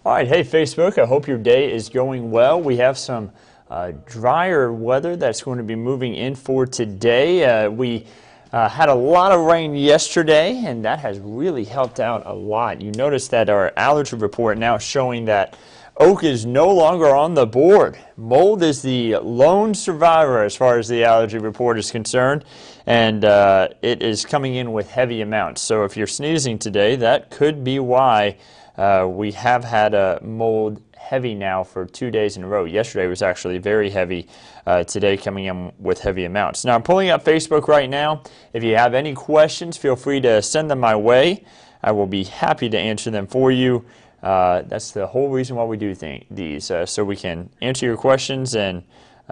All right, hey Facebook, I hope your day is going well. We have some drier weather that's going to be moving in for today. We had a lot of rain yesterday, and that has really helped out a lot. You notice that our allergy report now showing that oak is no longer on the board. Mold is the lone survivor as far as the allergy report is concerned, and it is coming in with heavy amounts. So if you're sneezing today, that could be why. We have had a mold heavy now for 2 days in a row. Yesterday was actually very heavy. Today coming in with heavy amounts. Now I'm pulling up Facebook right now. If you have any questions, feel free to send them my way. I will be happy to answer them for you. That's the whole reason why we do these, so we can answer your questions and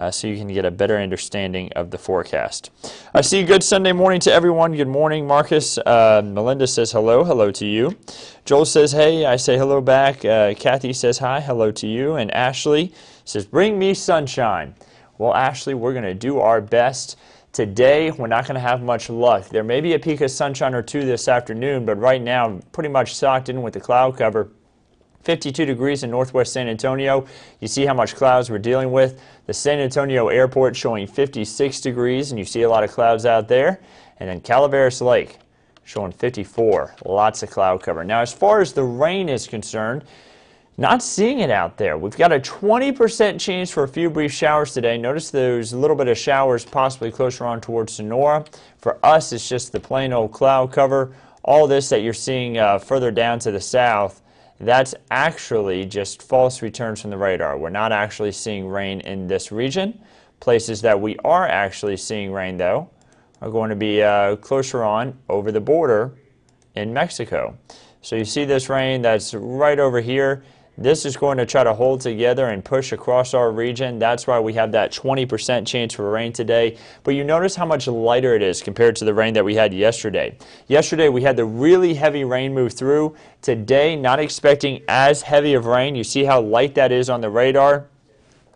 so you can get a better understanding of the forecast. I see a good Sunday morning to everyone. Good morning, Marcus. Melinda says hello. Hello to you. Joel says hey. I say hello back. Kathy says hi. Hello to you. And Ashley says bring me sunshine. Well, Ashley, we're going to do our best. Today, we're not going to have much luck. There may be a peak of sunshine or two this afternoon, but right now, pretty much socked in with the cloud cover. 52 degrees in northwest San Antonio. You see how much clouds we're dealing with. The San Antonio airport showing 56 degrees, and you see a lot of clouds out there. And then Calaveras Lake showing 54. Lots of cloud cover. Now, as far as the rain is concerned, not seeing it out there. We've got a 20% chance for a few brief showers today. Notice there's a little bit of showers possibly closer on towards Sonora. For us, it's just the plain old cloud cover. All this that you're seeing further down to the south, that's actually just false returns from the radar. We're not actually seeing rain in this region. Places that we are actually seeing rain, though, are going to be closer on over the border in Mexico. So you see this rain that's right over here. This is going to try to hold together and push across our region. That's why we have that 20% chance for rain today. But you notice how much lighter it is compared to the rain that we had yesterday. Yesterday we had the really heavy rain move through. Today, not expecting as heavy of rain. You see how light that is on the radar?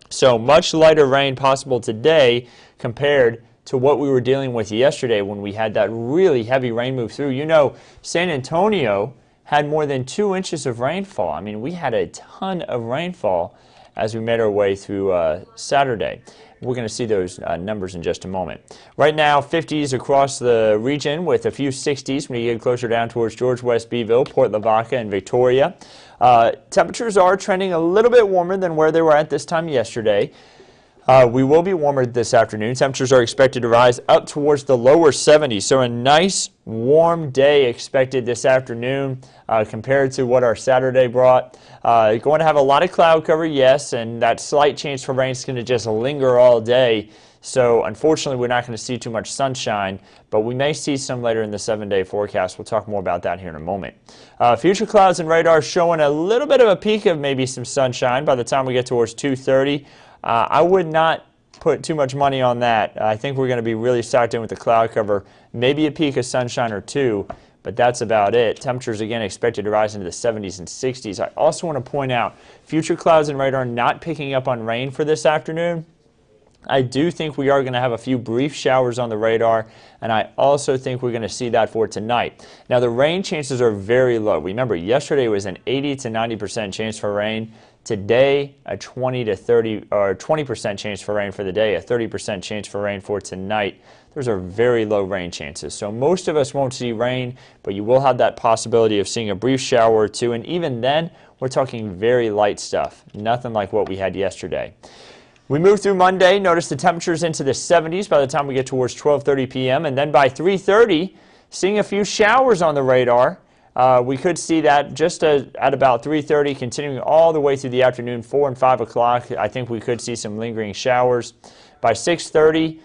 So much lighter rain possible today compared to what we were dealing with yesterday when we had that really heavy rain move through. You know, San Antonio had more than 2 inches of rainfall. I mean, we had a ton of rainfall as we made our way through Saturday. We're going to see those numbers in just a moment. Right now, 50s across the region with a few 60s when you get closer down towards George West, Beeville, Port Lavaca, and Victoria. Temperatures are trending a little bit warmer than where they were at this time yesterday. We will be warmer this afternoon. Temperatures are expected to rise up towards the lower 70s. So a nice warm day expected this afternoon compared to what our Saturday brought. Going to have a lot of cloud cover, yes, and that slight chance for rain is going to just linger all day. So unfortunately, we're not going to see too much sunshine, but we may see some later in the 7-day forecast. We'll talk more about that here in a moment. Future clouds and radar showing a little bit of a peak of maybe some sunshine by the time we get towards 2:30. I would not put too much money on that. I think we're going to be really socked in with the cloud cover. Maybe a peak of sunshine or two, but that's about it. Temperatures, again, expected to rise into the 70s and 60s. I also want to point out, future clouds and radar not picking up on rain for this afternoon. I do think we are going to have a few brief showers on the radar, and I also think we're going to see that for tonight. Now, the rain chances are very low. Remember, yesterday was an 80 to 90% chance for rain. Today, a 20 to 30 or 20% chance for rain for the day, a 30% chance for rain for tonight. Those are very low rain chances. So most of us won't see rain, but you will have that possibility of seeing a brief shower or two, and even then, we're talking very light stuff. Nothing like what we had yesterday. We move through Monday. Notice the temperatures into the 70s by the time we get towards 12:30 p.m. And then by 3:30, seeing a few showers on the radar. We could see that just at about 3:30, continuing all the way through the afternoon, 4 and 5 o'clock. I think we could see some lingering showers. By 6:30,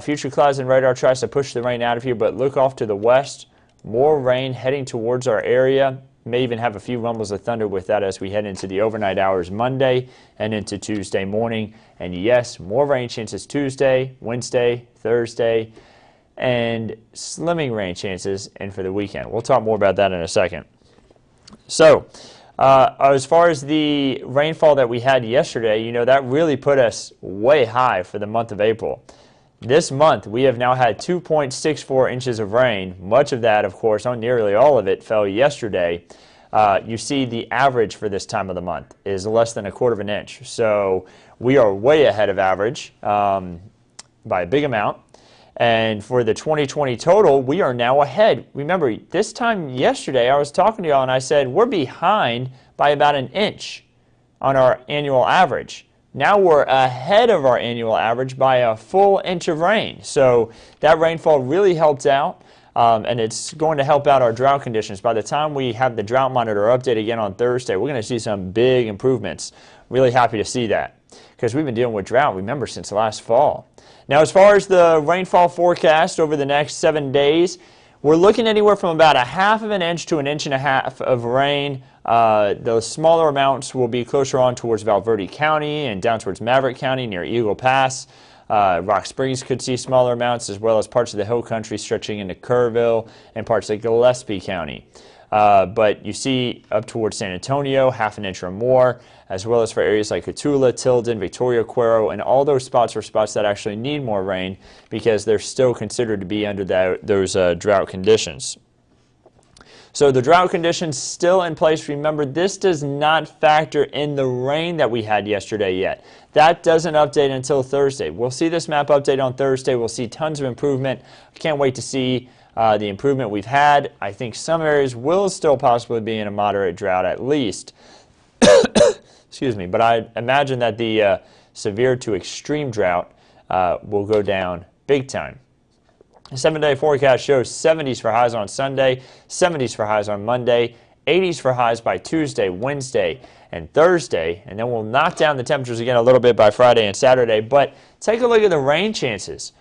future clouds and radar tries to push the rain out of here, but look off to the west. More rain heading towards our area. May even have a few rumbles of thunder with that as we head into the overnight hours Monday and into Tuesday morning. And yes, more rain chances Tuesday, Wednesday, Thursday, and slimming rain chances in for the weekend. We'll talk more about that in a second. So, as far as the rainfall that we had yesterday, you know, that really put us way high for the month of April. This month, we have now had 2.64 inches of rain. Much of that, of course, nearly all of it, fell yesterday. you see the average for this time of the month is less than 1/4 of an inch. So we are way ahead of average by a big amount. And for the 2020 total, we are now ahead. Remember, this time yesterday, I was talking to y'all and I said we're behind by about an inch on our annual average. Now we're ahead of our annual average by a full inch of rain. So that rainfall really helped out, and it's going to help out our drought conditions. By the time we have the drought monitor update again on Thursday, we're going to see some big improvements. Really happy to see that because we've been dealing with drought, remember, since last fall. Now, as far as the rainfall forecast over the next 7 days, we're looking anywhere from about 1/2 of an inch to 1.5 inches of rain. The smaller amounts will be closer on towards Valverde County and down towards Maverick County near Eagle Pass. Rock Springs could see smaller amounts, as well as parts of the hill country stretching into Kerrville and parts of Gillespie County. But you see up towards San Antonio, 1/2 an inch or more, as well as for areas like Cotulla, Tilden, Victoria, Cuero, and all those spots are spots that actually need more rain because they're still considered to be under those drought conditions. So the drought conditions still in place. Remember, this does not factor in the rain that we had yesterday yet. That doesn't update until Thursday. We'll see this map update on Thursday. We'll see tons of improvement. I can't wait to see the improvement we've had. I think some areas will still possibly be in a moderate drought at least. Excuse me, but I imagine that the severe to extreme drought will go down big time. The 7-day forecast shows 70s for highs on Sunday, 70s for highs on Monday, 80s for highs by Tuesday, Wednesday, and Thursday, and then we'll knock down the temperatures again a little bit by Friday and Saturday. But take a look at the rain chances.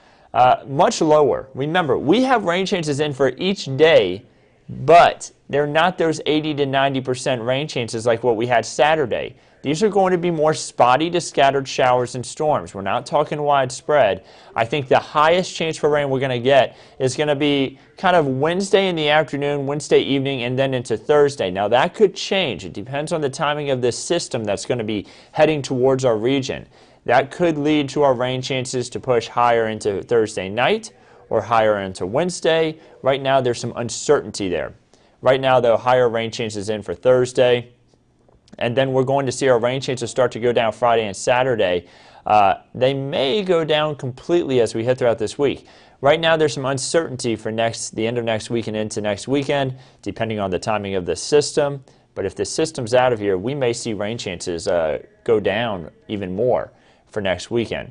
Much lower. Remember, we have rain chances in for each day, but they're not those 80 to 90% rain chances like what we had Saturday. These are going to be more spotty to scattered showers and storms. We're not talking widespread. I think the highest chance for rain we're going to get is going to be kind of Wednesday in the afternoon, Wednesday evening, and then into Thursday. Now, that could change. It depends on the timing of this system that's going to be heading towards our region. That could lead to our rain chances to push higher into Thursday night or higher into Wednesday. Right now, there's some uncertainty there. Right now, though, higher rain chances in for Thursday. And then we're going to see our rain chances start to go down Friday and Saturday. They may go down completely as we head throughout this week. Right now, there's some uncertainty for the end of next week and into next weekend, depending on the timing of the system. But if the system's out of here, we may see rain chances go down even more for next weekend.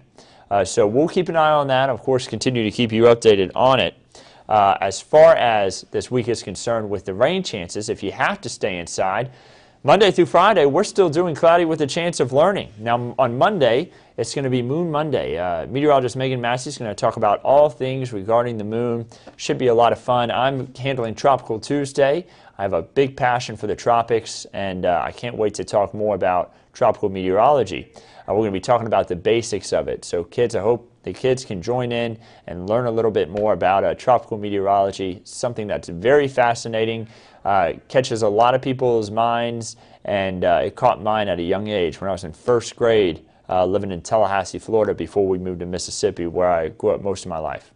So we'll keep an eye on that. Of course, continue to keep you updated on it. As far as this week is concerned with the rain chances, if you have to stay inside, Monday through Friday, we're still doing cloudy with a chance of learning. Now, on Monday, it's going to be Moon Monday. Meteorologist Megan Massey is going to talk about all things regarding the moon. Should be a lot of fun. I'm handling Tropical Tuesday. I have a big passion for the tropics, and I can't wait to talk more about tropical meteorology. We're going to be talking about the basics of it. So kids, I hope the kids can join in and learn a little bit more about tropical meteorology, something that's very fascinating, catches a lot of people's minds, and it caught mine at a young age when I was in first grade, living in Tallahassee, Florida, before we moved to Mississippi, where I grew up most of my life.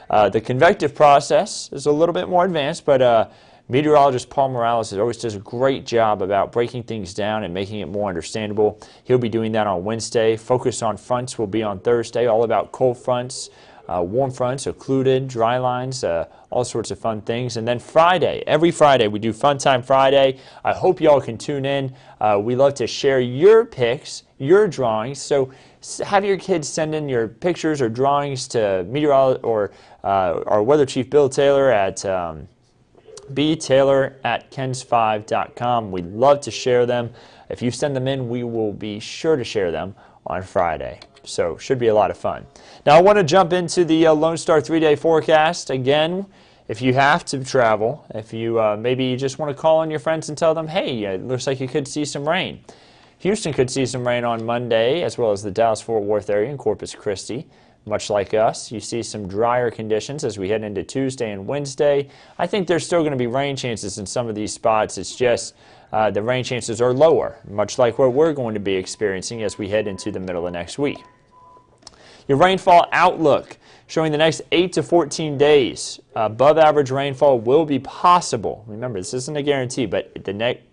The convective process is a little bit more advanced, but meteorologist Paul Morales always does a great job about breaking things down and making it more understandable. He'll be doing that on Wednesday. Focus on fronts will be on Thursday, all about cold fronts, warm fronts, occluded, dry lines, all sorts of fun things. And then Friday, every Friday, we do Fun Time Friday. I hope y'all can tune in. We love to share your pics, your drawings. So have your kids send in your pictures or drawings to meteorologist or our weather chief Bill Taylor at btaylor@kens5.com. We'd love to share them. If you send them in, we will be sure to share them on Friday. So should be a lot of fun. Now I want to jump into the Lone Star 3-day forecast. Again, if you have to travel, if you maybe you just want to call on your friends and tell them, hey, it looks like you could see some rain. Houston could see some rain on Monday, as well as the Dallas-Fort Worth area and Corpus Christi. Much like us, you see some drier conditions as we head into Tuesday and Wednesday. I think there's still going to be rain chances in some of these spots. It's just the rain chances are lower, much like what we're going to be experiencing as we head into the middle of next week. Your rainfall outlook showing the next 8 to 14 days. Above average rainfall will be possible. Remember, this isn't a guarantee, but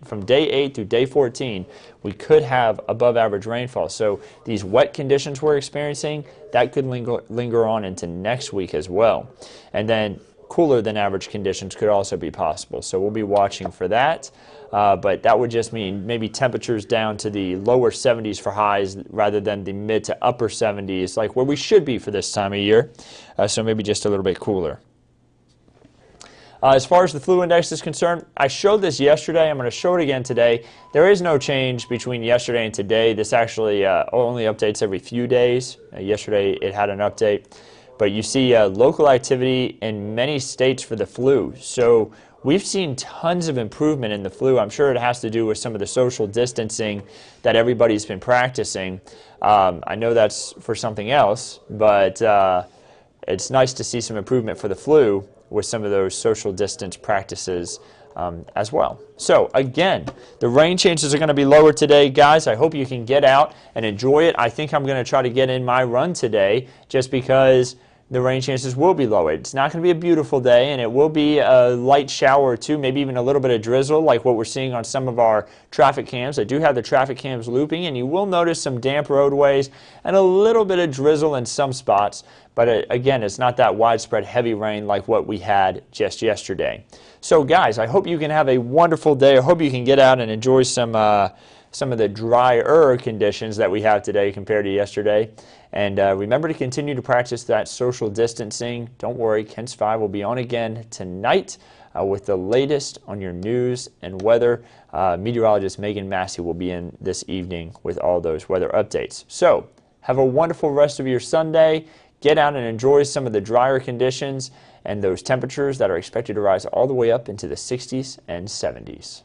from day 8 through day 14, we could have above average rainfall. So these wet conditions we're experiencing, that could linger on into next week as well. And then cooler than average conditions could also be possible. So we'll be watching for that. But that would just mean maybe temperatures down to the lower 70s for highs rather than the mid to upper 70s, like where we should be for this time of year. So maybe just a little bit cooler. As far as the flu index is concerned, I showed this yesterday. I'm going to show it again today. There is no change between yesterday and today. This actually only updates every few days. Yesterday it had an update. But you see local activity in many states for the flu. So we've seen tons of improvement in the flu. I'm sure it has to do with some of the social distancing that everybody's been practicing. I know that's for something else, but it's nice to see some improvement for the flu with some of those social distance practices as well. So again, the rain chances are going to be lower today, guys. I hope you can get out and enjoy it. I think I'm going to try to get in my run today just because the rain chances will be low. It's not going to be a beautiful day, and it will be a light shower or two, maybe even a little bit of drizzle like what we're seeing on some of our traffic cams. I do have the traffic cams looping, and you will notice some damp roadways and a little bit of drizzle in some spots. But again, it's not that widespread heavy rain like what we had just yesterday. So guys, I hope you can have a wonderful day. I hope you can get out and enjoy some of the drier conditions that we have today compared to yesterday. And remember to continue to practice that social distancing. Don't worry, KENS 5 will be on again tonight with the latest on your news and weather. Meteorologist Megan Massey will be in this evening with all those weather updates. So have a wonderful rest of your Sunday. Get out and enjoy some of the drier conditions and those temperatures that are expected to rise all the way up into the 60s and 70s.